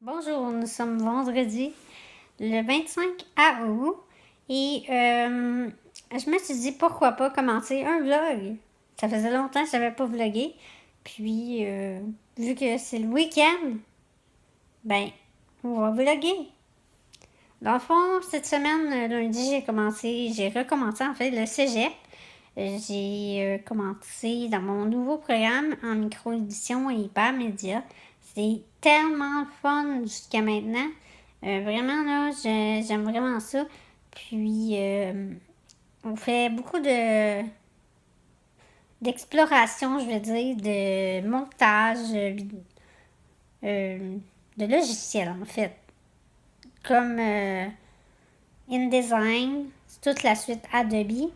Bonjour, nous sommes vendredi, le 25 août, et je me suis dit pourquoi pas commencer un vlog. Ça faisait longtemps que je n'avais pas vlogué, puis vu que c'est le week-end, ben, on va vlogger. Dans le fond, cette semaine, lundi, j'ai recommencé en fait le cégep. J'ai commencé dans mon nouveau programme en micro-édition et hypermédia. C'est tellement fun jusqu'à maintenant. Vraiment, là, j'aime vraiment ça. Puis, on fait beaucoup d'exploration, je veux dire, de montage, de logiciels, en fait. Comme InDesign, c'est toute la suite Adobe.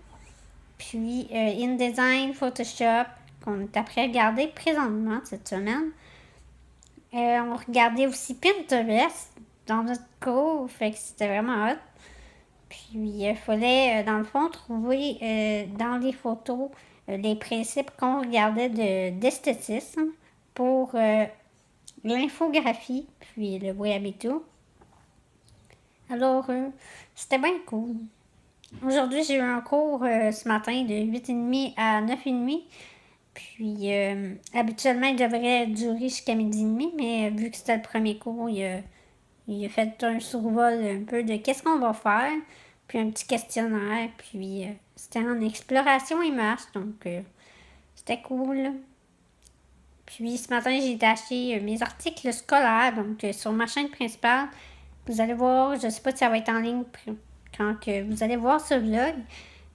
Puis InDesign, Photoshop, qu'on est après à regarder présentement cette semaine. On regardait aussi Pinterest dans notre cours, fait que c'était vraiment hot. Puis il fallait, dans le fond, trouver dans les photos les principes qu'on regardait d'esthétisme pour l'infographie, puis le web et tout. Alors, c'était bien cool. Aujourd'hui, j'ai eu un cours ce matin de 8h30 à 9h30. Puis, habituellement, il devrait durer jusqu'à 12h30, mais vu que c'était le premier cours, il a fait un survol un peu de qu'est-ce qu'on va faire, puis un petit questionnaire, puis c'était en exploration image, donc c'était cool. Puis, ce matin, j'ai été acheter mes articles scolaires, donc sur ma chaîne principale. Vous allez voir, je ne sais pas si ça va être en ligne quand que vous allez voir ce vlog,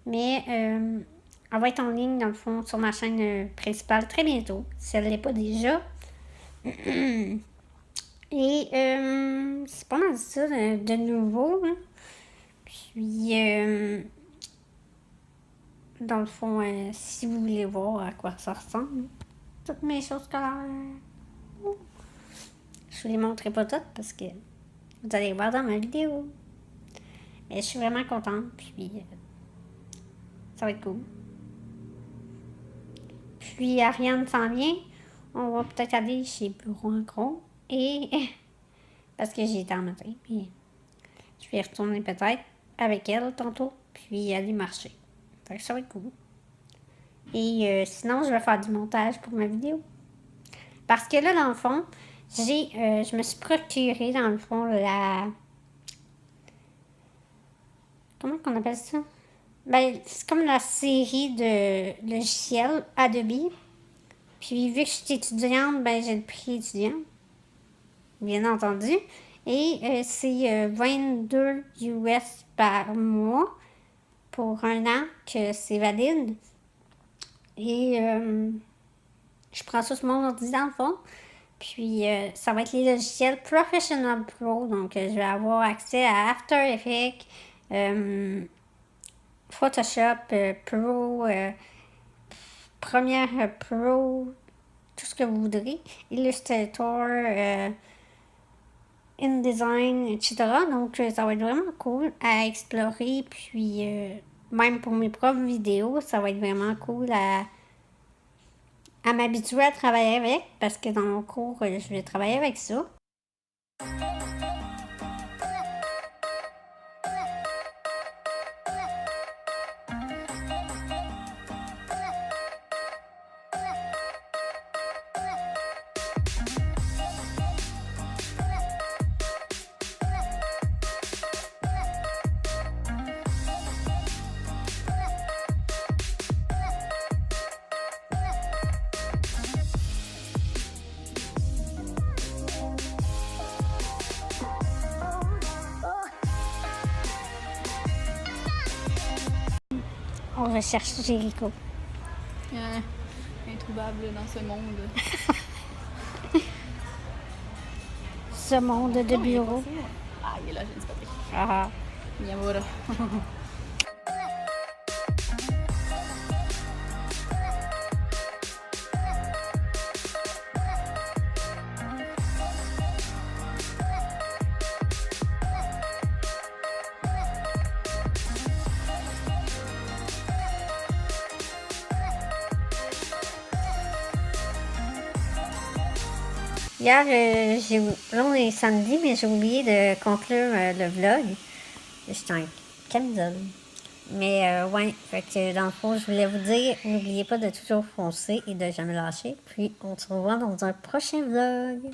mais elle va être en ligne, dans le fond, sur ma chaîne principale très bientôt, si elle ne l'est pas déjà. Et c'est pas mal ça de nouveau. Hein. Puis, dans le fond, si vous voulez voir à quoi ça ressemble, toutes mes choses scolaires, je vous les montrerai pas toutes parce que vous allez voir dans ma vidéo. Mais je suis vraiment contente, puis ça va être cool. Puis Ariane s'en vient. On va peut-être aller chez Bureau en gros. Et parce que j'y étais en matin. Puis je vais y retourner peut-être avec elle tantôt. Puis aller marcher. Fait que ça va être cool. Et sinon, je vais faire du montage pour ma vidéo. Parce que là, dans le fond, je me suis procuré, dans le fond, comment qu'on appelle ça? Ben, c'est comme la série de logiciels Adobe. Puis vu que je suis étudiante, ben j'ai le prix étudiant, bien entendu. Et c'est 22 US par mois pour un an que c'est valide. Et je prends ça sur mon ordi dans le fond. Puis ça va être les logiciels Professional Pro. Donc je vais avoir accès à After Effects, Photoshop Pro, Premiere Pro, tout ce que vous voudrez, Illustrator, InDesign, etc. Donc, ça va être vraiment cool à explorer. Puis, même pour mes propres vidéos, ça va être vraiment cool à m'habituer à travailler avec. Parce que dans mon cours, je vais travailler avec ça. On recherche Jericho. Introuvable dans ce monde. Ce monde de bureau. Ah, il est là, j'ai disparu. Ah. Yamura. Hier, là, on est samedi, mais j'ai oublié de conclure le vlog. J'étais en camisole. Mais ouais, fait que dans le fond, je voulais vous dire, n'oubliez pas de toujours foncer et de jamais lâcher. Puis on se revoit dans un prochain vlog.